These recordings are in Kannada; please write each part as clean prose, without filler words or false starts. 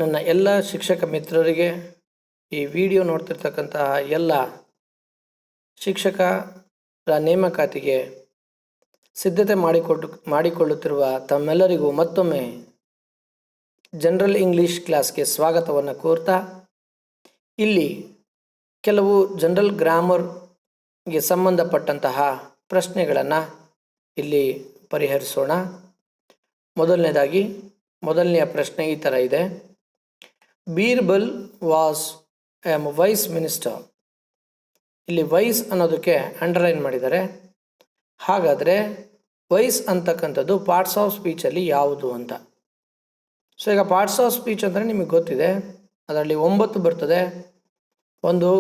ನನ್ನ ಎಲ್ಲ ಶಿಕ್ಷಕ ಮಿತ್ರರಿಗೆ, ಈ ವಿಡಿಯೋ ನೋಡ್ತಿರ್ತಕ್ಕಂತಹ ಎಲ್ಲ ಶಿಕ್ಷಕರ ನೇಮಕಾತಿಗೆ ಸಿದ್ಧತೆ ಮಾಡಿಕೊಳ್ಳುತ್ತಿರುವ ತಮ್ಮೆಲ್ಲರಿಗೂ ಮತ್ತೊಮ್ಮೆ ಜನರಲ್ ಇಂಗ್ಲೀಷ್ ಕ್ಲಾಸ್ಗೆ ಸ್ವಾಗತವನ್ನು ಕೋರ್ತಾ, ಇಲ್ಲಿ ಕೆಲವು ಜನರಲ್ ಗ್ರಾಮರ್ಗೆ ಸಂಬಂಧಪಟ್ಟಂತಹ ಪ್ರಶ್ನೆಗಳನ್ನು ಇಲ್ಲಿ ಪರಿಹರಿಸೋಣ. ಮೊದಲನೆಯ ಪ್ರಶ್ನೆ ಈ ಥರ ಇದೆ. Birbal was a wise minister. ಇಲ್ಲಿ ವೈಸ್ ಅನ್ನೋದಕ್ಕೆ ಅಂಡರ್ಲೈನ್ ಮಾಡಿದ್ದಾರೆ. ಹಾಗಾದರೆ ವೈಸ್ ಅಂತಕ್ಕಂಥದ್ದು ಪಾರ್ಟ್ಸ್ ಆಫ್ ಸ್ಪೀಚಲ್ಲಿ ಯಾವುದು ಅಂತ. ಸೊ ಈಗ ಪಾರ್ಟ್ಸ್ ಆಫ್ ಸ್ಪೀಚ್ ಅಂದರೆ ನಿಮಗೆ ಗೊತ್ತಿದೆ, ಅದರಲ್ಲಿ 9 ಬರ್ತದೆ. ಒಂದು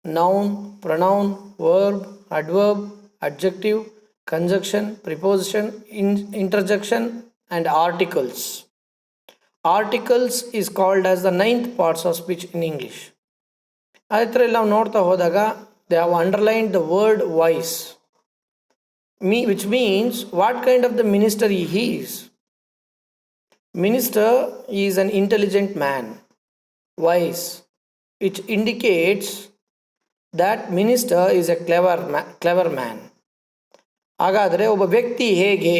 noun, pronoun, verb, adverb, adjective, conjunction, preposition, interjection and articles. Articles is called as the 9th parts of speech in English. ಅದೇ ಥರ ಇಲ್ಲಿ ನಾವು ನೋಡ್ತಾ ಹೋದಾಗ they have underlined the word wise, which means what kind of the minister he is. Minister is an intelligent man. Wise, which indicates that minister is a clever man. ಹಾಗಾದರೆ ಒಬ್ಬ ವ್ಯಕ್ತಿ ಹೇಗೆ,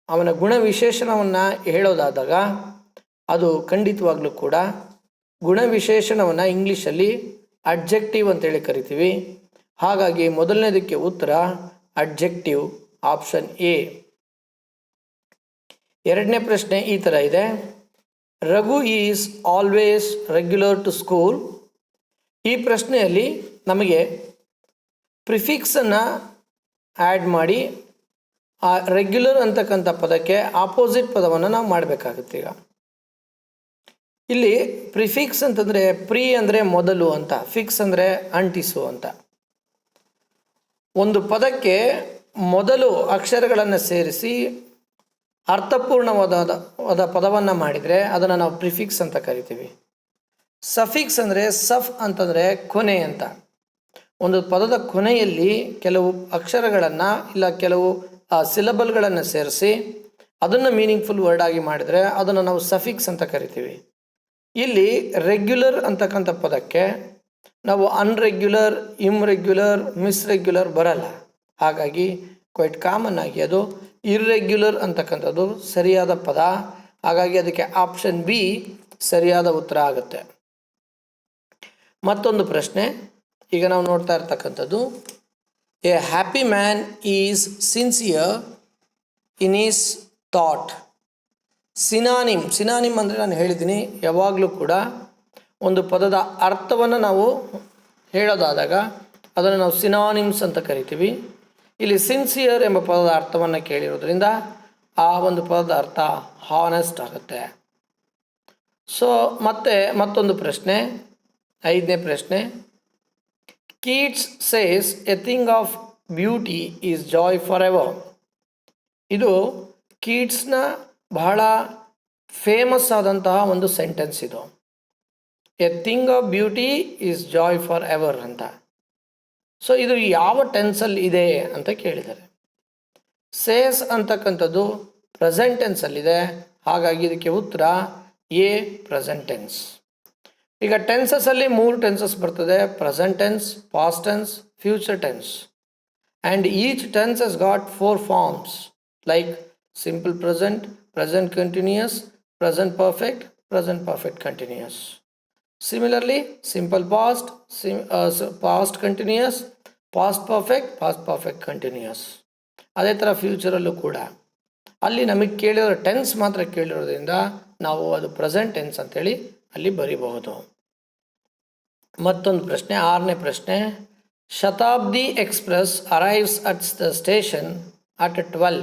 ಅವನ ಗುಣ ವಿಶೇಷಣವನ್ನು ಹೇಳೋದಾದಾಗ ಅದು ಖಂಡಿತವಾಗ್ಲೂ ಕೂಡ ಗುಣವಿಶೇಷಣವನ್ನು ಇಂಗ್ಲೀಷಲ್ಲಿ ಅಡ್ಜೆಕ್ಟಿವ್ ಅಂತೇಳಿ ಕರಿತೀವಿ. ಹಾಗಾಗಿ ಮೊದಲನೇದಕ್ಕೆ ಉತ್ತರ ಅಡ್ಜೆಕ್ಟಿವ್, ಆಪ್ಷನ್ ಎ. ಎರಡನೇ ಪ್ರಶ್ನೆ ಈ ಥರ ಇದೆ. Raghu is always regular to school. ಈ ಪ್ರಶ್ನೆಯಲ್ಲಿ ನಮಗೆ ಪ್ರಿಫಿಕ್ಸನ್ನು ಆ್ಯಡ್ ಮಾಡಿ ಆ ರೆಗ್ಯುಲರ್ ಅಂತಕ್ಕಂಥ ಪದಕ್ಕೆ ಆಪೋಸಿಟ್ ಪದವನ್ನು ನಾವು ಮಾಡಬೇಕಾಗುತ್ತೆ. ಈಗ ಇಲ್ಲಿ ಪ್ರಿಫಿಕ್ಸ್ ಅಂತಂದರೆ ಪ್ರೀ ಅಂದರೆ ಮೊದಲು ಅಂತ, ಫಿಕ್ಸ್ ಅಂದರೆ ಅಂಟಿಸು ಅಂತ. ಒಂದು ಪದಕ್ಕೆ ಮೊದಲು ಅಕ್ಷರಗಳನ್ನು ಸೇರಿಸಿ ಅರ್ಥಪೂರ್ಣವಾದ ಪದವನ್ನು ಮಾಡಿದರೆ ಅದನ್ನು ನಾವು ಪ್ರಿಫಿಕ್ಸ್ ಅಂತ ಕರಿತೀವಿ. ಸಫಿಕ್ಸ್ ಅಂದರೆ ಸಫ್ ಅಂತಂದರೆ ಕೊನೆ ಅಂತ. ಒಂದು ಪದದ ಕೊನೆಯಲ್ಲಿ ಕೆಲವು ಅಕ್ಷರಗಳನ್ನು ಇಲ್ಲ ಕೆಲವು ಸಿಲಬಲ್ಗಳನ್ನು ಸೇರಿಸಿ ಅದನ್ನು ಮೀನಿಂಗ್ಫುಲ್ ವರ್ಡ್ ಆಗಿ ಮಾಡಿದರೆ ಅದನ್ನು ನಾವು ಸಫಿಕ್ಸ್ ಅಂತ ಕರಿತೀವಿ. ಇಲ್ಲಿ ರೆಗ್ಯುಲರ್ ಅಂತಕ್ಕಂಥ ಪದಕ್ಕೆ ನಾವು ಅನ್ರೆಗ್ಯುಲರ್, ಇಮ್ರೆಗ್ಯುಲರ್, ಮಿಸ್ರೆಗ್ಯುಲರ್ ಬರಲ್ಲ. ಹಾಗಾಗಿ ಕ್ವೈಟ್ ಕಾಮನ್ ಆಗಿ ಅದು ಇರ್ರೆಗ್ಯುಲರ್ ಅಂತಕ್ಕಂಥದ್ದು ಸರಿಯಾದ ಪದ. ಹಾಗಾಗಿ ಅದಕ್ಕೆ ಆಪ್ಷನ್ ಬಿ ಸರಿಯಾದ ಉತ್ತರ ಆಗುತ್ತೆ. ಮತ್ತೊಂದು ಪ್ರಶ್ನೆ ಈಗ ನಾವು ನೋಡ್ತಾ ಇರ್ತಕ್ಕಂಥದ್ದು, A happy man is sincere in is thought. Synonym ಅಂದರೆ ನಾನು ಹೇಳಿದ್ದೀನಿ, ಯಾವಾಗಲೂ ಕೂಡ ಒಂದು ಪದದ ಅರ್ಥವನ್ನು ನಾವು ಹೇಳೋದಾದಾಗ ಅದನ್ನು ನಾವು ಸಿನಾನಿಮ್ಸ್ ಅಂತ ಕರಿತೀವಿ. ಇಲ್ಲಿ ಸಿನ್ಸಿಯರ್ ಎಂಬ ಪದದ ಅರ್ಥವನ್ನು ಕೇಳಿರೋದ್ರಿಂದ ಆ ಒಂದು ಪದದ ಅರ್ಥ ಹಾನೆಸ್ಟ್ ಆಗುತ್ತೆ. ಸೊ ಮತ್ತೊಂದು ಪ್ರಶ್ನೆ, 5ನೇ ಪ್ರಶ್ನೆ. Keats says A thing of beauty is Joy for ever. ಇದು ಕೀಟ್ಸ್ನ ಬಹಳ ಫೇಮಸ್ ಆದಂತಹ ಒಂದು ಸೆಂಟೆನ್ಸ್ ಇದು. A thing of beauty is Joy for ever ಅಂತ. ಸೊ ಇದು ಯಾವ ಟೆನ್ಸಲ್ಲಿ ಇದೆ ಅಂತ ಕೇಳಿದ್ದಾರೆ. ಸೇಸ್ ಅಂತಕ್ಕಂಥದ್ದು ಪ್ರೆಸೆಂಟ್ ಟೆನ್ಸಲ್ಲಿದೆ. ಹಾಗಾಗಿ ಇದಕ್ಕೆ ಉತ್ತರ ಎ, ಪ್ರೆಸೆಂಟ್ ಟೆನ್ಸ್. ಈಗ ಟೆನ್ಸಸ್ಸಲ್ಲಿ 3 ಟೆನ್ಸಸ್ ಬರ್ತದೆ: present tense, past tense, future tense. And each tense has got 4 forms like simple present, present continuous, present perfect continuous. Similarly, simple past, past continuous, past perfect continuous. ಅದೇ ಥರ ಫ್ಯೂಚರಲ್ಲೂ ಕೂಡ ಅಲ್ಲಿ ನಮಗೆ ಕೇಳಿರೋ ಟೆನ್ಸ್ ಮಾತ್ರ ಕೇಳಿರೋದ್ರಿಂದ ನಾವು ಅದು ಪ್ರೆಸೆಂಟ್ ಟೆನ್ಸ್ ಅಂತೇಳಿ ಅಲ್ಲಿ ಬರೀಬಹುದು. ಮತ್ತೊಂದು ಪ್ರಶ್ನೆ, 6ನೇ ಪ್ರಶ್ನೆ. Shatabdi express arrives at the station at 12.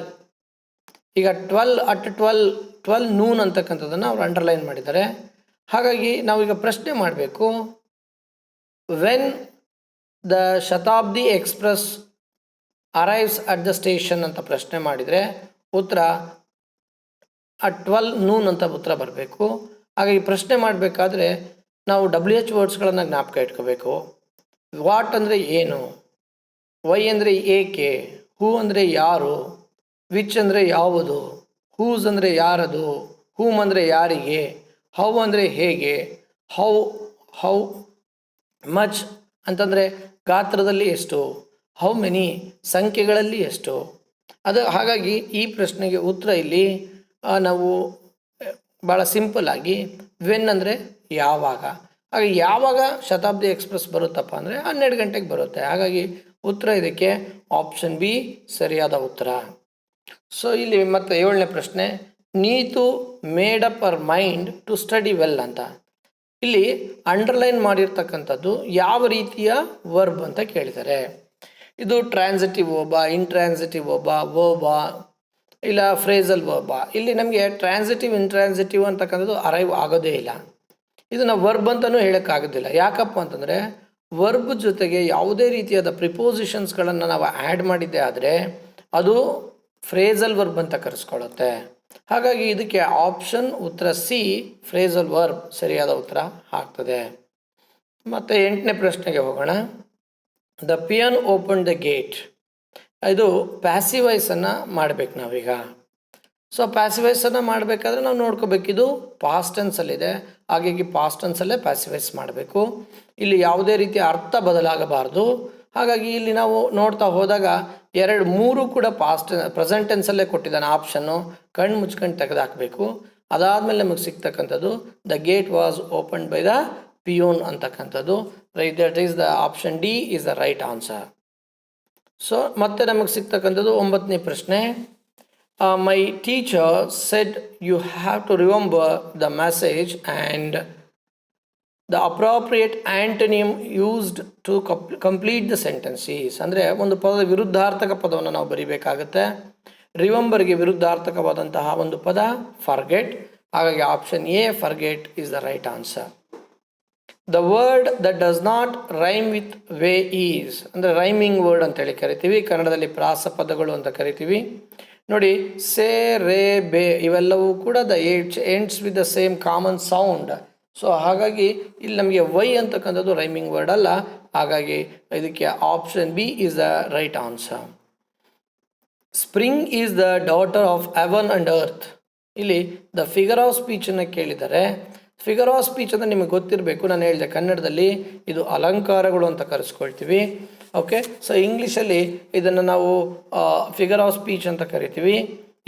ಈಗ 12 ನೂನ್ ಅಂತಕ್ಕಂಥದ್ದನ್ನು ಅವ್ರು ಅಂಡರ್ಲೈನ್ ಮಾಡಿದ್ದಾರೆ. ಹಾಗಾಗಿ ನಾವೀಗ ಪ್ರಶ್ನೆ ಮಾಡಬೇಕು, when the Shatabdi express arrives at the station ಅಂತ ಪ್ರಶ್ನೆ ಮಾಡಿದರೆ ಉತ್ತರ ಅಟ್ 12 ನೂನ್ ಅಂತ ಉತ್ತರ ಬರಬೇಕು. ಹಾಗಾಗಿ ಪ್ರಶ್ನೆ ಮಾಡಬೇಕಾದ್ರೆ ನಾವು WH ವರ್ಡ್ಸ್ಗಳನ್ನು ಜ್ಞಾಪಕ ಇಟ್ಕೋಬೇಕು. ವಾಟ್ ಅಂದರೆ ಏನು, ವೈ ಅಂದರೆ ಏಕೆ, ಹೂ ಅಂದರೆ ಯಾರು, ವಿಚ್ ಅಂದರೆ ಯಾವುದು, ಹೂಸ್ ಅಂದರೆ ಯಾರದು, ಹೂಮ್ ಅಂದರೆ ಯಾರಿಗೆ, ಹೌ ಅಂದರೆ ಹೇಗೆ, ಹೌ ಹೌ ಮಚ್ ಅಂತಂದರೆ ಗಾತ್ರದಲ್ಲಿ ಎಷ್ಟು, ಹೌ ಮೆನಿ ಸಂಖ್ಯೆಗಳಲ್ಲಿ ಎಷ್ಟು. ಅದು ಹಾಗಾಗಿ ಈ ಪ್ರಶ್ನೆಗೆ ಉತ್ತರ ಇಲ್ಲಿ ನಾವು ಭಾಳ ಸಿಂಪಲ್ ಆಗಿ ವೆನ್ ಅಂದರೆ ಯಾವಾಗ. ಹಾಗೆ ಯಾವಾಗ ಶತಾಬ್ದಿ ಎಕ್ಸ್ಪ್ರೆಸ್ ಬರುತ್ತಪ್ಪ ಅಂದರೆ 12 ಗಂಟೆಗೆ ಬರುತ್ತೆ. ಹಾಗಾಗಿ ಉತ್ತರ ಇದಕ್ಕೆ ಆಪ್ಷನ್ ಬಿ ಸರಿಯಾದ ಉತ್ತರ. ಸೊ ಇಲ್ಲಿ ಮತ್ತೆ 7ನೇ ಪ್ರಶ್ನೆ, Neetu made up our mind to study well ಅಂತ. ಇಲ್ಲಿ ಅಂಡರ್ಲೈನ್ ಮಾಡಿರ್ತಕ್ಕಂಥದ್ದು ಯಾವ ರೀತಿಯ ವರ್ಬ್ ಅಂತ ಕೇಳಿದ್ದಾರೆ. ಇದು ಟ್ರಾನ್ಸಿಟಿವ್ ವರ್ಬಾ, ಇಂಟ್ರಾನ್ಸಿಟಿವ್ ವರ್ಬಾ, ವರ್ಬಾ ಇಲ್ಲ ಫ್ರೇಸಲ್ ವರ್ಬಾ. ಇಲ್ಲಿ ನಮಗೆ ಟ್ರಾನ್ಸಿಟಿವ್ ಇಂಟ್ರಾನ್ಸಿಟಿವ್ ಅಂತಕ್ಕಂಥದ್ದು ಅರೈವ್ ಆಗೋದೇ ಇಲ್ಲ. ಇದನ್ನು ವರ್ಬ್ ಅಂತಲೂ ಹೇಳೋಕ್ಕಾಗೋದಿಲ್ಲ. ಯಾಕಪ್ಪ ಅಂತಂದರೆ ವರ್ಬ್ ಜೊತೆಗೆ ಯಾವುದೇ ರೀತಿಯಾದ ಪ್ರಿಪೋಸಿಷನ್ಸ್ಗಳನ್ನು ನಾವು ಆ್ಯಡ್ ಮಾಡಿದ್ದೆ ಆದರೆ ಅದು ಫ್ರೇಸಲ್ ವರ್ಬ್ ಅಂತ ಕರೆಸ್ಕೊಳ್ಳುತ್ತೆ. ಹಾಗಾಗಿ ಇದಕ್ಕೆ ಆಪ್ಷನ್ ಉತ್ತರ ಸಿ ಫ್ರೇಸಲ್ ವರ್ಬ್ ಸರಿಯಾದ ಉತ್ತರ ಆಗ್ತದೆ. ಮತ್ತು 8ನೇ ಪ್ರಶ್ನೆಗೆ ಹೋಗೋಣ. The peon open the gate. ಇದು ಪ್ಯಾಸಿವ್ ವಾಯ್ಸನ್ನು ಮಾಡಬೇಕು ನಾವೀಗ. ಸೊ ಪ್ಯಾಸಿವ್ ವಾಯ್ಸನ್ನು ಮಾಡಬೇಕಾದ್ರೆ ನಾವು ನೋಡ್ಕೋಬೇಕಿದು ಪಾಸ್ಟ್ ಟೆನ್ಸಲ್ಲಿದೆ, ಹಾಗಾಗಿ ಪಾಸ್ಟ್ ಟೆನ್ಸಲ್ಲೇ ಪ್ಯಾಸಿವ್ ವಾಯ್ಸ್ ಮಾಡಬೇಕು. ಇಲ್ಲಿ ಯಾವುದೇ ರೀತಿಯ ಅರ್ಥ ಬದಲಾಗಬಾರ್ದು. ಹಾಗಾಗಿ ಇಲ್ಲಿ ನಾವು ನೋಡ್ತಾ ಹೋದಾಗ 2, 3 ಕೂಡ ಪ್ರೆಸೆಂಟ್ ಟೆನ್ಸಲ್ಲೇ ಕೊಟ್ಟಿದ್ದಾನೆ ಆಪ್ಷನ್ನು. ಕಣ್ಣು ಮುಚ್ಕೊಂಡು ತೆಗೆದಾಕಬೇಕು. ಅದಾದಮೇಲೆ ನಮಗೆ ಸಿಗ್ತಕ್ಕಂಥದ್ದು the gate was opened by the peon ಅಂತಕ್ಕಂಥದ್ದು. That is the option D is the right answer. So ಮತ್ತೆ ನಮಗೆ ಸಿಗ್ತಕ್ಕಂಥದ್ದು 9ನೇ ಪ್ರಶ್ನೆ. My teacher said you have to remember the message and the appropriate antonym used to complete the sentences. ಅಂದರೆ ಒಂದು ಪದದ ವಿರುದ್ಧಾರ್ಥಕ ಪದವನ್ನು ನಾವು ಬರೀಬೇಕಾಗತ್ತೆ. ರಿಮೆಂಬರ್ಗೆ ವಿರುದ್ಧಾರ್ಥಕವಾದಂತಹ ಒಂದು ಪದ ಫರ್ಗೆಟ್. ಹಾಗಾಗಿ option A forget is the right answer. The word that does not rhyme with way is, ಅಂದರೆ ರೈಮಿಂಗ್ ವರ್ಡ್ ಅಂತೇಳಿ ಕರಿತೀವಿ, ಕನ್ನಡದಲ್ಲಿ ಪ್ರಾಸ ಪದಗಳು ಅಂತ ಕರಿತೀವಿ. ನೋಡಿ, ಸೇ, ರೇ, ಬೇ ಇವೆಲ್ಲವೂ ಕೂಡ the ends with the same common sound. So ಹಾಗಾಗಿ ಇಲ್ಲಿ ನಮಗೆ ವೈ ಅಂತಕ್ಕಂಥದ್ದು ರೈಮಿಂಗ್ ವರ್ಡ್ ಅಲ್ಲ. ಹಾಗಾಗಿ ಇದಕ್ಕೆ option B is the right answer. Spring is the daughter of haven and earth. ಇಲ್ಲಿ ದ ಫಿಗರ್ ಆಫ್ ಸ್ಪೀಚನ್ನು ಕೇಳಿದರೆ, ಫಿಗರ್ ಆಫ್ ಸ್ಪೀಚ್ ಅಂದರೆ ನಿಮಗೆ ಗೊತ್ತಿರಬೇಕು, ನಾನು ಹೇಳಿದೆ ಕನ್ನಡದಲ್ಲಿ ಇದು ಅಲಂಕಾರಗಳು ಅಂತ ಕರೆಸ್ಕೊಳ್ತೀವಿ. ಓಕೆ, ಸೊ ಇಂಗ್ಲೀಷಲ್ಲಿ ಇದನ್ನು ನಾವು ಫಿಗರ್ ಆಫ್ ಸ್ಪೀಚ್ ಅಂತ ಕರಿತೀವಿ.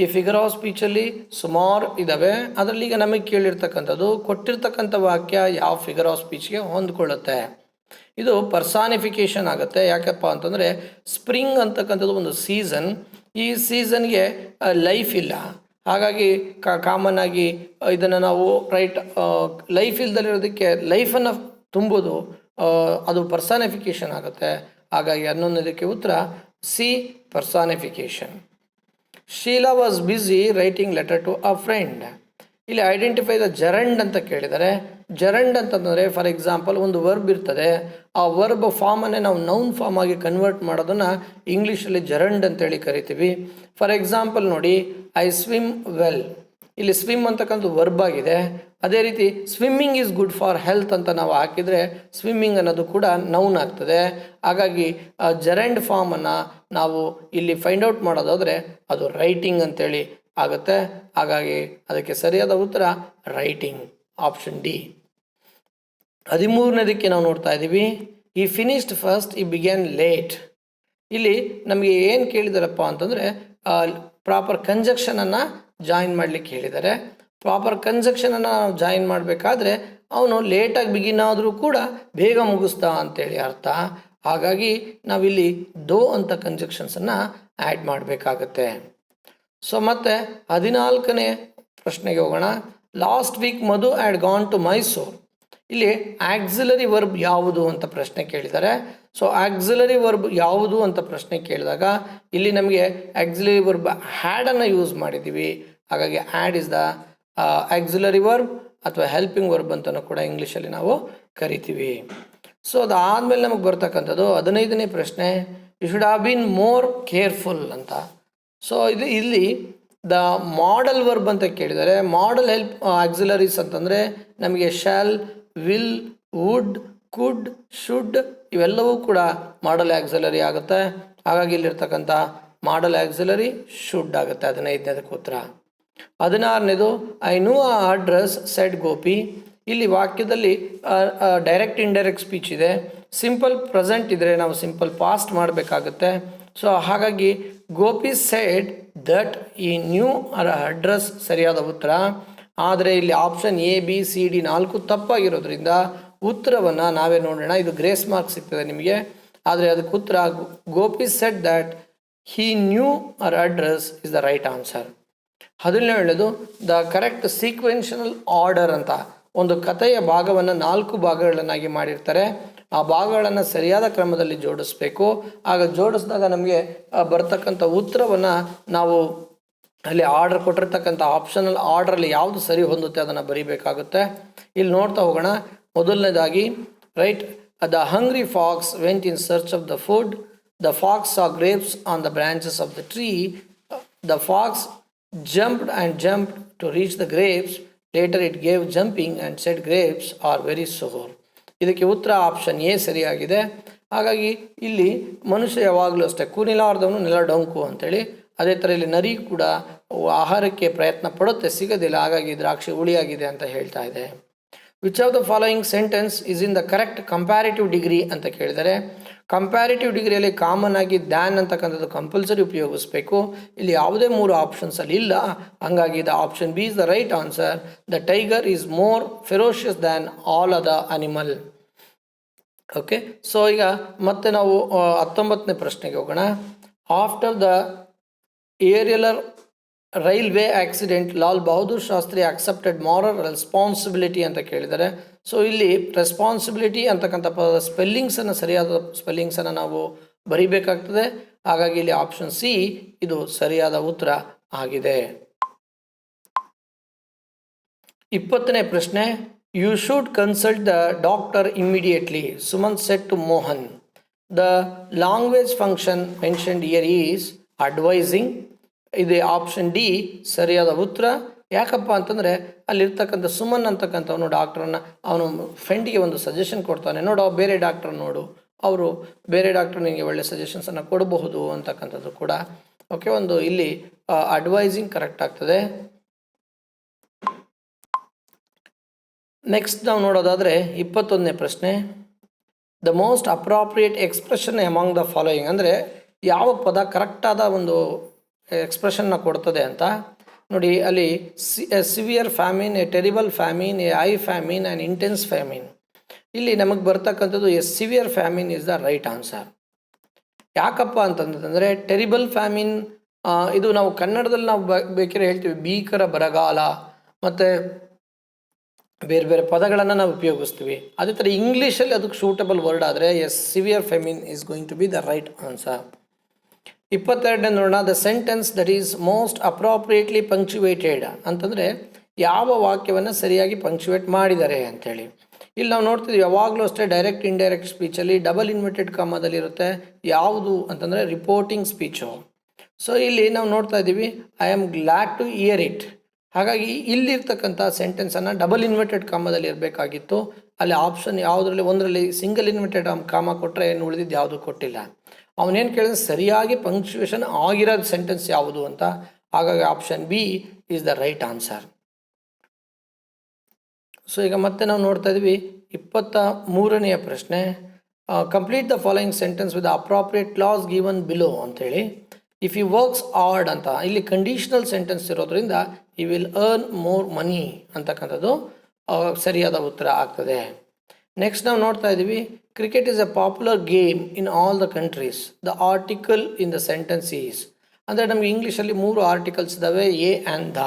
ಈ ಫಿಗರ್ ಆಫ್ ಸ್ಪೀಚಲ್ಲಿ ಸುಮಾರು ಇದ್ದಾವೆ. ಅದರಲ್ಲಿ ಈಗ ನಮಗೆ ಕೇಳಿರ್ತಕ್ಕಂಥದ್ದು ಕೊಟ್ಟಿರ್ತಕ್ಕಂಥ ವಾಕ್ಯ ಯಾವ ಫಿಗರ್ ಆಫ್ ಸ್ಪೀಚ್ಗೆ ಹೊಂದ್ಕೊಳ್ಳುತ್ತೆ. ಇದು ಪರ್ಸಾನಿಫಿಕೇಷನ್ ಆಗುತ್ತೆ. ಯಾಕಪ್ಪ ಅಂತಂದರೆ ಸ್ಪ್ರಿಂಗ್ ಅಂತಕ್ಕಂಥದ್ದು ಒಂದು ಸೀಸನ್. ಈ ಸೀಸನ್ಗೆ ಲೈಫ್ ಇಲ್ಲ. ಹಾಗಾಗಿ ಕಾಮನ್ ಆಗಿ ಇದನ್ನು ನಾವು ಲೈಫ್ ಇಲ್ದಲ್ಲಿರೋದಕ್ಕೆ ಲೈಫನ್ನು ತುಂಬೋದು, ಅದು ಪರ್ಸಾನಿಫಿಕೇಷನ್ ಆಗುತ್ತೆ. ಹಾಗಾಗಿ 11ನೇದಕ್ಕೆ ಉತ್ತರ C personification. Sheela was busy writing letter to a friend. ಇಲ್ಲಿ ಐಡೆಂಟಿಫೈ ದ ಜರಂಡ್ ಅಂತ ಕೇಳಿದರೆ, ಜರಂಡ್ ಅಂತಂದರೆ ಫಾರ್ ಎಕ್ಸಾಂಪಲ್ ಒಂದು ವರ್ಬ್ ಇರ್ತದೆ, ಆ ವರ್ಬ್ ಫಾರ್ಮನ್ನೇ ನಾವು ನೌನ್ ಫಾರ್ಮ್ ಆಗಿ ಕನ್ವರ್ಟ್ ಮಾಡೋದನ್ನು ಇಂಗ್ಲೀಷಲ್ಲಿ ಜರಂಡ್ ಅಂತೇಳಿ ಕರಿತೀವಿ. ಫಾರ್ ಎಕ್ಸಾಂಪಲ್ ನೋಡಿ, ಐ ಸ್ವಿಮ್ ವೆಲ್. ಇಲ್ಲಿ ಸ್ವಿಮ್ ಅಂತಕ್ಕಂಥ ವರ್ಬ್ ಆಗಿದೆ. ಅದೇ ರೀತಿ swimming is good for health ಅಂತ ನಾವು ಹಾಕಿದರೆ ಸ್ವಿಮ್ಮಿಂಗ್ ಅನ್ನೋದು ಕೂಡ ನೌನ್ ಆಗ್ತದೆ. ಹಾಗಾಗಿ ಜರಂಡ್ ಫಾರ್ಮನ್ನು ನಾವು ಇಲ್ಲಿ ಫೈಂಡ್ ಔಟ್ ಮಾಡೋದಾದರೆ ಅದು ರೈಟಿಂಗ್ ಅಂತೇಳಿ ಆಗುತ್ತೆ. ಹಾಗಾಗಿ ಅದಕ್ಕೆ ಸರಿಯಾದ ಉತ್ತರ ರೈಟಿಂಗ್, ಆಪ್ಷನ್ ಡಿ. 13ನೇದಕ್ಕೆ ನಾವು ನೋಡ್ತಾ ಇದ್ದೀವಿ. ಈ ಫಿನಿಶ್ಡ್ ಫಸ್ಟ್, ಈ ಬಿಗ್ಯಾನ್ ಲೇಟ್. ಇಲ್ಲಿ ನಮಗೆ ಏನು ಕೇಳಿದಾರಪ್ಪ ಅಂತಂದರೆ ಪ್ರಾಪರ್ ಕಂಜಕ್ಷನನ್ನು ಜಾಯಿನ್ ಮಾಡಲಿಕ್ಕೆ ಹೇಳಿದ್ದಾರೆ. ಪ್ರಾಪರ್ ಕಂಜಕ್ಷನನ್ನು ನಾವು ಜಾಯಿನ್ ಮಾಡಬೇಕಾದ್ರೆ ಅವನು ಲೇಟಾಗಿ ಬಿಗಿನ್ ಆದರೂ ಕೂಡ ಬೇಗ ಮುಗಿಸ್ತಾ ಅಂತೇಳಿ ಅರ್ಥ. ಹಾಗಾಗಿ ನಾವಿಲ್ಲಿ ದೋ ಅಂತ ಕಂಜಕ್ಷನ್ಸನ್ನು ಆ್ಯಡ್ ಮಾಡಬೇಕಾಗತ್ತೆ. ಸೊ ಮತ್ತೆ 14ನೇ ಪ್ರಶ್ನೆಗೆ ಹೋಗೋಣ. Last week Madhu had gone to Mysuru. ಇಲ್ಲಿ ಆಕ್ಸಿಲರಿ ವರ್ಬ್ ಯಾವುದು ಅಂತ ಪ್ರಶ್ನೆ ಕೇಳಿದ್ದಾರೆ. ಸೊ ಆಕ್ಸಿಲರಿ ವರ್ಬ್ ಯಾವುದು ಅಂತ ಪ್ರಶ್ನೆ ಕೇಳಿದಾಗ ಇಲ್ಲಿ ನಮಗೆ ಆಕ್ಸಿಲರಿ ವರ್ಬ್ ಹ್ಯಾಡನ್ನು ಯೂಸ್ ಮಾಡಿದ್ದೀವಿ. ಹಾಗಾಗಿ add is the auxiliary verb ಅಥವಾ ಹೆಲ್ಪಿಂಗ್ ವರ್ಬ್ ಅಂತಲೂ ಕೂಡ ಇಂಗ್ಲೀಷಲ್ಲಿ ನಾವು ಕರಿತೀವಿ. ಸೊ ಅದಾದಮೇಲೆ ನಮಗೆ ಬರ್ತಕ್ಕಂಥದ್ದು 15ನೇ ಪ್ರಶ್ನೆ. You should have been more careful ಅಂತ. ಸೊ ಇಲ್ಲಿ ದ ಮಾಡಲ್ ವರ್ಬ್ ಅಂತ ಕೇಳಿದರೆ, ಮಾಡಲ್ ಹೆಲ್ಪ್ ಆಕ್ಸಿಲರೀಸ್ ಅಂತಂದರೆ ನಮಗೆ shall, will, would, could, should ಇವೆಲ್ಲವೂ ಕೂಡ ಮಾಡಲ್ ಆಕ್ಸಿಲರಿ ಆಗುತ್ತೆ. ಹಾಗಾಗಿ ಇಲ್ಲಿರ್ತಕ್ಕಂಥ ಮಾಡಲ್ ಆಕ್ಸಿಲರಿ ಶುಡ್ ಆಗುತ್ತೆ 15ನೇದಕ್ಕೆ ಉತ್ತರ. 16ನೇದು I knew a address said Gopi. ಇಲ್ಲಿ ವಾಕ್ಯದಲ್ಲಿ ಡೈರೆಕ್ಟ್ ಇಂಡೈರೆಕ್ಟ್ ಸ್ಪೀಚ್ ಇದೆ. ಸಿಂಪಲ್ ಪ್ರೆಸೆಂಟ್ ಇದ್ದರೆ ನಾವು ಸಿಂಪಲ್ ಪಾಸ್ಟ್ ಮಾಡಬೇಕಾಗುತ್ತೆ. ಸೊ ಹಾಗಾಗಿ Gopi said that he knew address ಸರಿಯಾದ ಉತ್ತರ. ಆದರೆ ಇಲ್ಲಿ option A B C D 4 ತಪ್ಪಾಗಿರೋದ್ರಿಂದ ಉತ್ತರವನ್ನು ನಾವೇ ನೋಡೋಣ. ಇದು ಗ್ರೇಸ್ ಮಾರ್ಕ್ಸ್ ಸಿಗ್ತದೆ ನಿಮಗೆ. ಆದರೆ ಅದಕ್ಕೆ ಉತ್ತರ Gopi said that he knew our address is the right answer. 17ನೇದು ದ ಕರೆಕ್ಟ್ ಸೀಕ್ವೆನ್ಷನಲ್ ಆರ್ಡರ್ ಅಂತ ಒಂದು ಕಥೆಯ ಭಾಗವನ್ನು 4 ಭಾಗಗಳನ್ನಾಗಿ ಮಾಡಿರ್ತಾರೆ. ಆ ಭಾಗಗಳನ್ನು ಸರಿಯಾದ ಕ್ರಮದಲ್ಲಿ ಜೋಡಿಸ್ಬೇಕು. ಆಗ ಜೋಡಿಸಿದಾಗ ನಮಗೆ ಬರ್ತಕ್ಕಂಥ ಉತ್ತರವನ್ನು ನಾವು ಅಲ್ಲಿ ಆರ್ಡರ್ ಕೊಟ್ಟಿರ್ತಕ್ಕಂಥ ಆಪ್ಷನಲ್ ಆರ್ಡ್ರಲ್ಲಿ ಯಾವುದು ಸರಿ ಹೊಂದುತ್ತೆ ಅದನ್ನು ಬರೀಬೇಕಾಗುತ್ತೆ. ಇಲ್ಲಿ ನೋಡ್ತಾ ಹೋಗೋಣ. ಮೊದಲನೇದಾಗಿ right, the hungry fox went in search of the food. The fox saw grapes on the branches of the tree. The fox jumped and jumped to reach the grapes. Later it gave jumping and said grapes are very sour. ಇದಕ್ಕೆ ಉತ್ತರ ಆಪ್ಷನ್ ಎ ಸರಿಯಾಗಿದೆ. ಹಾಗಾಗಿ ಇಲ್ಲಿ ಮನುಷ್ಯ ಯಾವಾಗಲೂ ಅಷ್ಟೇ ಕೂನಿಲಾರ್ದವನು ನೆಲ ಡೊಂಕು ಅಂತೇಳಿ, ಅದೇ ಥರ ಇಲ್ಲಿ ನರಿ ಕೂಡ ಆಹಾರಕ್ಕೆ ಪ್ರಯತ್ನ ಪಡುತ್ತೆ, ಸಿಗೋದಿಲ್ಲ, ಹಾಗಾಗಿ ದ್ರಾಕ್ಷಿ ಹುಳಿಯಾಗಿದೆ ಅಂತ ಹೇಳ್ತಾ ಇದೆ. Which of the following sentence is in the correct comparative degree ಅಂತ ಕೇಳಿದರೆ, ಕಂಪ್ಯಾರಿಟಿವ್ ಡಿಗ್ರಿಯಲ್ಲಿ ಕಾಮನ್ ಆಗಿ ದ್ಯಾನ್ ಅಂತಕ್ಕಂಥದ್ದು ಕಂಪಲ್ಸರಿ ಉಪಯೋಗಿಸ್ಬೇಕು. ಇಲ್ಲಿ ಯಾವುದೇ 3 ಆಪ್ಷನ್ಸಲ್ಲಿ ಇಲ್ಲ, ಹಂಗಾಗಿ the option B is the right answer. The tiger is more ferocious than all other animal. Okay, so ಈಗ ಮತ್ತೆ ನಾವು 19ನೇ ಪ್ರಶ್ನೆಗೆ ಹೋಗೋಣ. After the Ariyalur railway accident Lal Bahadur Shastri accepted moral responsibility ಅಂತ ಕೇಳಿದ್ದಾರೆ. ಸೊ ಇಲ್ಲಿ ರೆಸ್ಪಾನ್ಸಿಬಿಲಿಟಿ ಅಂತಕ್ಕಂಥ ಪದದ ಸ್ಪೆಲ್ಲಿಂಗ್ಸನ್ನು ಸರಿಯಾದ ಸ್ಪೆಲ್ಲಿಂಗ್ಸನ್ನು ನಾವು ಬರೀಬೇಕಾಗ್ತದೆ. ಹಾಗಾಗಿ ಇಲ್ಲಿ ಆಪ್ಷನ್ ಸಿ ಇದು ಸರಿಯಾದ ಉತ್ತರ ಆಗಿದೆ. 20ನೇ ಪ್ರಶ್ನೆ, you should consult the doctor immediately, Sumanth said to Mohan. The language function mentioned here is advising. ಇದು ಆಪ್ಷನ್ ಡಿ ಸರಿಯಾದ ಉತ್ತರ. ಯಾಕಪ್ಪ ಅಂತಂದರೆ ಅಲ್ಲಿರ್ತಕ್ಕಂಥ ಸುಮನ್ ಅಂತಕ್ಕಂಥವನು ಡಾಕ್ಟ್ರನ್ನ ಅವನು ಫ್ರೆಂಡಿಗೆ ಒಂದು ಸಜೆಷನ್ ಕೊಡ್ತಾನೆ, ನೋಡು ಬೇರೆ ಡಾಕ್ಟ್ರ್ ನೋಡು, ಅವರು ಬೇರೆ ಡಾಕ್ಟ್ರ್ ನಿಮಗೆ ಒಳ್ಳೆ ಸಜೆಷನ್ಸನ್ನು ಕೊಡಬಹುದು ಅಂತಕ್ಕಂಥದ್ದು ಕೂಡ. ಓಕೆ, ಒಂದು ಇಲ್ಲಿ ಅಡ್ವೈಸಿಂಗ್ ಕರೆಕ್ಟ್ ಆಗ್ತದೆ. ನೆಕ್ಸ್ಟ್ ನಾವು ನೋಡೋದಾದರೆ 21ನೇ ಪ್ರಶ್ನೆ, the most appropriate expression among the following. ಅಂದರೆ ಯಾವ ಪದ ಕರೆಕ್ಟಾದ ಒಂದು ಎಕ್ಸ್ಪ್ರೆಷನ್ನ ಕೊಡ್ತದೆ ಅಂತ ನೋಡಿ. ಅಲ್ಲಿ severe famine, A terrible famine, A I famine and intense famine. ಇಲ್ಲಿ ನಮಗೆ ಬರ್ತಕ್ಕಂಥದ್ದು severe famine is the right answer. ಯಾಕಪ್ಪ ಅಂತಂದರೆ ಟೆರಿಬಲ್ ಫ್ಯಾಮಿನ್ ಇದು ನಾವು ಕನ್ನಡದಲ್ಲಿ ನಾವು ಬೇಕಾದ್ರೆ ಹೇಳ್ತೀವಿ ಭೀಕರ ಬರಗಾಲ, ಮತ್ತು ಬೇರೆ ಬೇರೆ ಪದಗಳನ್ನು ನಾವು ಉಪಯೋಗಿಸ್ತೀವಿ. ಅದೇ ಥರ ಇಂಗ್ಲೀಷಲ್ಲಿ ಅದಕ್ಕೆ ಸೂಟಬಲ್ ವರ್ಡ್ ಆದರೆ severe famine is going to be the right answer. 22ನೇ ನೋಡೋಣ. The sentence that is most appropriately punctuated ಅಂತಂದರೆ ಯಾವ ವಾಕ್ಯವನ್ನು ಸರಿಯಾಗಿ ಪಂಕ್ಚುವೇಟ್ ಮಾಡಿದ್ದಾರೆ ಅಂಥೇಳಿ. ಇಲ್ಲಿ ನಾವು ನೋಡ್ತಿದ್ವಿ ಯಾವಾಗಲೂ ಅಷ್ಟೇ ಡೈರೆಕ್ಟ್ ಇಂಡೈರೆಕ್ಟ್ ಸ್ಪೀಚಲ್ಲಿ ಡಬಲ್ ಇನ್ವರ್ಟೆಡ್ ಕಾಮದಲ್ಲಿರುತ್ತೆ. ಯಾವುದು ಅಂತಂದರೆ ರಿಪೋರ್ಟಿಂಗ್ ಸ್ಪೀಚು. ಸೊ ಇಲ್ಲಿ ನಾವು ನೋಡ್ತಾ ಇದ್ದೀವಿ I am glad to hear it. ಹಾಗಾಗಿ ಇಲ್ಲಿರ್ತಕ್ಕಂಥ ಸೆಂಟೆನ್ಸನ್ನು ಡಬಲ್ ಇನ್ವರ್ಟೆಡ್ ಕಾಮದಲ್ಲಿ ಇರಬೇಕಾಗಿತ್ತು. ಅಲ್ಲಿ ಆಪ್ಷನ್ ಯಾವುದರಲ್ಲಿ ಒಂದರಲ್ಲಿ ಸಿಂಗಲ್ ಇನ್ವರ್ಟೆಡ್ ಕಾಮ ಕೊಟ್ಟರೆ ಏನು ಉಳಿದಿದ್ದು ಯಾವುದು ಕೊಟ್ಟಿಲ್ಲ. ಅವನೇನು ಕೇಳಿದ್ರೆ ಸರಿಯಾಗಿ ಪಂಕ್ಚುಯೇಷನ್ ಆಗಿರೋದು ಸೆಂಟೆನ್ಸ್ ಯಾವುದು ಅಂತ. ಹಾಗಾಗಿ option B is the right answer. So ಈಗ ಮತ್ತೆ ನಾವು ನೋಡ್ತಾ ಇದ್ವಿ 23ನೇ ಪ್ರಶ್ನೆ, complete the following sentence with appropriate clause given below ಅಂತೇಳಿ. ಇಫ್ ಯು ವರ್ಕ್ಸ್ ಹಾರ್ಡ್ ಅಂತ ಇಲ್ಲಿ ಕಂಡೀಷ್ನಲ್ ಸೆಂಟೆನ್ಸ್ ಇರೋದ್ರಿಂದ you will earn more money ಅಂತಕ್ಕಂಥದ್ದು ಸರಿಯಾದ ಉತ್ತರ ಆಗ್ತದೆ. ನೆಕ್ಸ್ಟ್ ನಾವು ನೋಡ್ತಾ ಇದ್ದೀವಿ cricket is a popular game in all the countries. The article in the sentence is ಅಂದರೆ ನಮಗೆ ಇಂಗ್ಲೀಷಲ್ಲಿ 3 ಆರ್ಟಿಕಲ್ಸ್ ಇದ್ದಾವೆ, ಎ ಆ್ಯಂಡ್ ದ.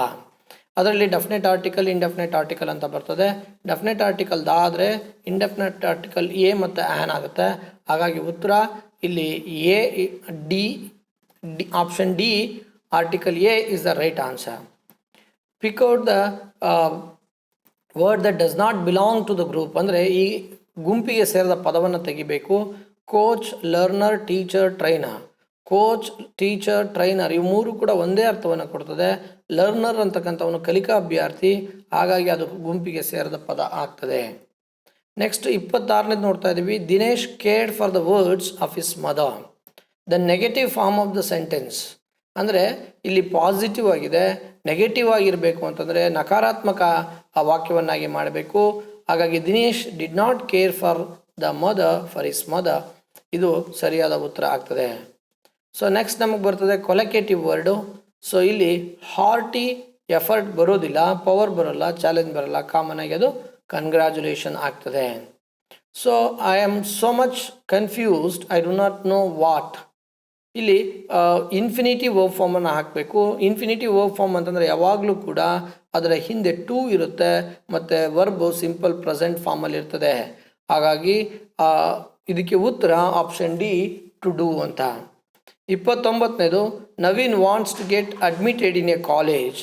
ಅದರಲ್ಲಿ ಡೆಫಿನೆಟ್ ಆರ್ಟಿಕಲ್, ಇಂಡೆಫಿನೆಟ್ ಆರ್ಟಿಕಲ್ ಅಂತ ಬರ್ತದೆ. ಡೆಫಿನೆಟ್ ಆರ್ಟಿಕಲ್ ದ ಆದರೆ ಇಂಡೆಫಿನೆಟ್ ಆರ್ಟಿಕಲ್ ಎ ಮತ್ತು ಆ್ಯನ್ ಆಗುತ್ತೆ. ಹಾಗಾಗಿ ಉತ್ತರ ಇಲ್ಲಿ a D option D article a is the right answer. Pick out the word that does not belong to the group ಅಂದರೆ ಈ ಗುಂಪಿಗೆ ಸೇರಿದ ಪದವನ್ನು ತೆಗಿಬೇಕು. Coach, learner, teacher, trainer. Coach, teacher, trainer ಇವು 3 ಕೂಡ ಒಂದೇ ಅರ್ಥವನ್ನು ಕೊಡ್ತದೆ. ಲರ್ನರ್ ಅಂತಕ್ಕಂಥವನು ಕಲಿಕಾ ಅಭ್ಯರ್ಥಿ, ಹಾಗಾಗಿ ಅದು ಗುಂಪಿಗೆ ಸೇರಿದ ಪದ ಆಗ್ತದೆ. ನೆಕ್ಸ್ಟ್ 26ನೇದು ನೋಡ್ತಾ ಇದ್ದೀವಿ. Dinesh cared for the words of his mother. The negative form of the sentence ಅಂದರೆ ಇಲ್ಲಿ ಪಾಸಿಟಿವ್ ಆಗಿದೆ, ನೆಗೆಟಿವ್ ಆಗಿರಬೇಕು ಅಂತಂದರೆ ನಕಾರಾತ್ಮಕ ಆ ವಾಕ್ಯವನ್ನಾಗಿ ಮಾಡಬೇಕು. ಹಾಗಾಗಿ Dinesh did not care for the mother for his mother, ಇದು ಸರಿಯಾದ ಉತ್ತರ ಆಗ್ತದೆ. ಸೊ ನೆಕ್ಸ್ಟ್ ನಮಗೆ ಬರ್ತದೆ ಕೊಲಕೇಟಿವ್ ವರ್ಡು. ಸೊ ಇಲ್ಲಿ ಹಾರ್ಟಿ ಎಫರ್ಟ್ ಬರೋದಿಲ್ಲ, ಪವರ್ ಬರೋಲ್ಲ, ಚಾಲೆಂಜ್ ಬರೋಲ್ಲ, ಕಾಮನ್ ಆಗಿ ಅದು ಕಂಗ್ರ್ಯಾಚುಲೇಷನ್ ಆಗ್ತದೆ. So I am so much confused, I do not know what. ಇಲ್ಲಿ ಇನ್ಫಿನಿಟಿವ್ ವರ್ಬ್ ಫಾರ್ಮನ್ನು ಹಾಕಬೇಕು. ಇನ್ಫಿನಿಟಿವ್ ವರ್ಬ್ ಫಾರ್ಮ್ ಅಂತಂದರೆ ಯಾವಾಗಲೂ ಕೂಡ ಅದರ ಹಿಂದೆ ಟು ಇರುತ್ತೆ ಮತ್ತು ವರ್ಬು ಸಿಂಪಲ್ ಪ್ರೆಸೆಂಟ್ ಫಾರ್ಮಲ್ಲಿ ಇರ್ತದೆ. ಹಾಗಾಗಿ ಇದಕ್ಕೆ ಉತ್ತರ ಆಪ್ಷನ್ ಡಿ, ಟು ಡೂ ಅಂತ. 29ನೇದು Naveen wants to get admitted in a college.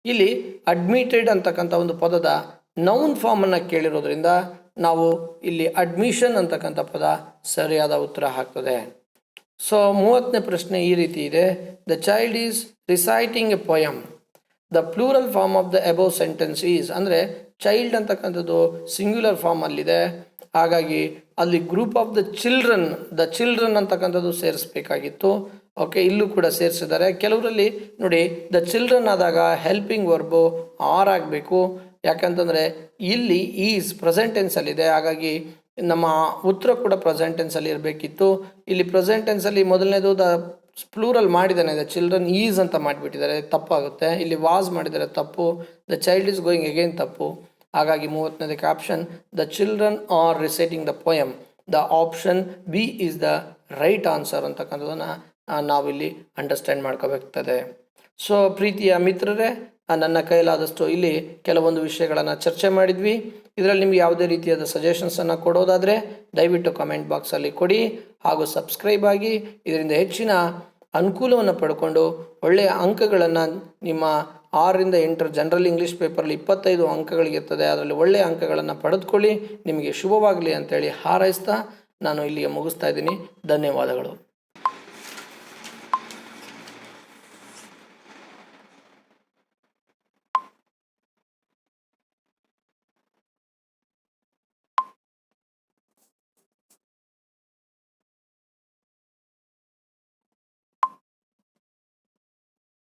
ಇಲ್ಲಿ ಅಡ್ಮಿಟೆಡ್ ಅಂತಕ್ಕಂಥ ಒಂದು ಪದದ ನೌನ್ ಫಾರ್ಮನ್ನು ಕೇಳಿರೋದ್ರಿಂದ ನಾವು ಇಲ್ಲಿ ಅಡ್ಮಿಷನ್ ಅಂತಕ್ಕಂಥ ಪದ ಸರಿಯಾದ ಉತ್ತರ ಆಗ್ತದೆ. ಸೊ 30ನೇ ಪ್ರಶ್ನೆ ಈ ರೀತಿ ಇದೆ. The child is reciting a poem. The plural form of the above sentence is, ಅಂದರೆ ಚೈಲ್ಡ್ ಅಂತಕ್ಕಂಥದ್ದು ಸಿಂಗ್ಯುಲರ್ ಫಾರ್ಮಲ್ಲಿದೆ. ಹಾಗಾಗಿ ಅಲ್ಲಿ ಗ್ರೂಪ್ ಆಫ್ ದ ಚಿಲ್ಡ್ರನ್ ಅಂತಕ್ಕಂಥದ್ದು ಸೇರಿಸ್ಬೇಕಾಗಿತ್ತು. ಓಕೆ, ಇಲ್ಲೂ ಕೂಡ ಸೇರಿಸಿದ್ದಾರೆ. ಕೆಲವರಲ್ಲಿ ನೋಡಿ ದ ಚಿಲ್ಡ್ರನ್ ಆದಾಗ ಹೆಲ್ಪಿಂಗ್ ವರ್ಬು ಆರ್ ಆಗಬೇಕು. ಯಾಕಂತಂದರೆ ಇಲ್ಲಿ ಈಸ್ ಪ್ರೆಸೆಂಟ್ ಟೆನ್ಸಲ್ಲಿದೆ. ಹಾಗಾಗಿ ನಮ್ಮ ಉತ್ತರ ಕೂಡ ಪ್ರೆಸೆಂಟ್ ಟೆನ್ಸಲ್ಲಿ ಇರಬೇಕಿತ್ತು. ಇಲ್ಲಿ ಪ್ರೆಸೆಂಟ್ ಟೆನ್ಸಲ್ಲಿ ಮೊದಲನೇದು ದ ಪ್ಲೂರಲ್ ಮಾಡಿದ್ದಾನೆ, ದ ಚಿಲ್ಡ್ರನ್ ಈಸ್ ಅಂತ ಮಾಡಿಬಿಟ್ಟಿದ್ದಾರೆ, ತಪ್ಪಾಗುತ್ತೆ. ಇಲ್ಲಿ ವಾಸ್ ಮಾಡಿದ್ದಾರೆ, ತಪ್ಪು. The child is going again, ತಪ್ಪು. ಹಾಗಾಗಿ 30ನೇದಕ್ಕೆ option the children are reciting the poem, the option B is the right answer ಅಂತಕ್ಕಂಥದ್ದನ್ನು ನಾವಿಲ್ಲಿ ಅಂಡರ್ಸ್ಟ್ಯಾಂಡ್ ಮಾಡ್ಕೋಬೇಕಾಗ್ತದೆ. ಸೊ ಪ್ರೀತಿಯ ಮಿತ್ರರೇ, ನನ್ನ ಕೈಲಾದಷ್ಟು ಇಲ್ಲಿ ಕೆಲವೊಂದು ವಿಷಯಗಳನ್ನು ಚರ್ಚೆ ಮಾಡಿದ್ವಿ. ಇದರಲ್ಲಿ ನಿಮಗೆ ಯಾವುದೇ ರೀತಿಯಾದ ಸಜೆಷನ್ಸನ್ನು ಕೊಡೋದಾದರೆ ದಯವಿಟ್ಟು ಕಮೆಂಟ್ ಬಾಕ್ಸಲ್ಲಿ ಕೊಡಿ, ಹಾಗೂ ಸಬ್ಸ್ಕ್ರೈಬ್ ಆಗಿ ಇದರಿಂದ ಹೆಚ್ಚಿನ ಅನುಕೂಲವನ್ನು ಪಡ್ಕೊಂಡು ಒಳ್ಳೆಯ ಅಂಕಗಳನ್ನು ನಿಮ್ಮ 6ರಿಂದ 8 ಜನರಲ್ ಇಂಗ್ಲೀಷ್ ಪೇಪರಲ್ಲಿ 25 ಅಂಕಗಳಿಗಿರ್ತದೆ, ಅದರಲ್ಲಿ ಒಳ್ಳೆಯ ಅಂಕಗಳನ್ನು ಪಡೆದುಕೊಳ್ಳಿ. ನಿಮಗೆ ಶುಭವಾಗಲಿ ಅಂತೇಳಿ ಹಾರೈಸ್ತಾ ನಾನು ಇಲ್ಲಿಗೆ ಮುಗಿಸ್ತಾ ಇದ್ದೀನಿ. ಧನ್ಯವಾದಗಳು.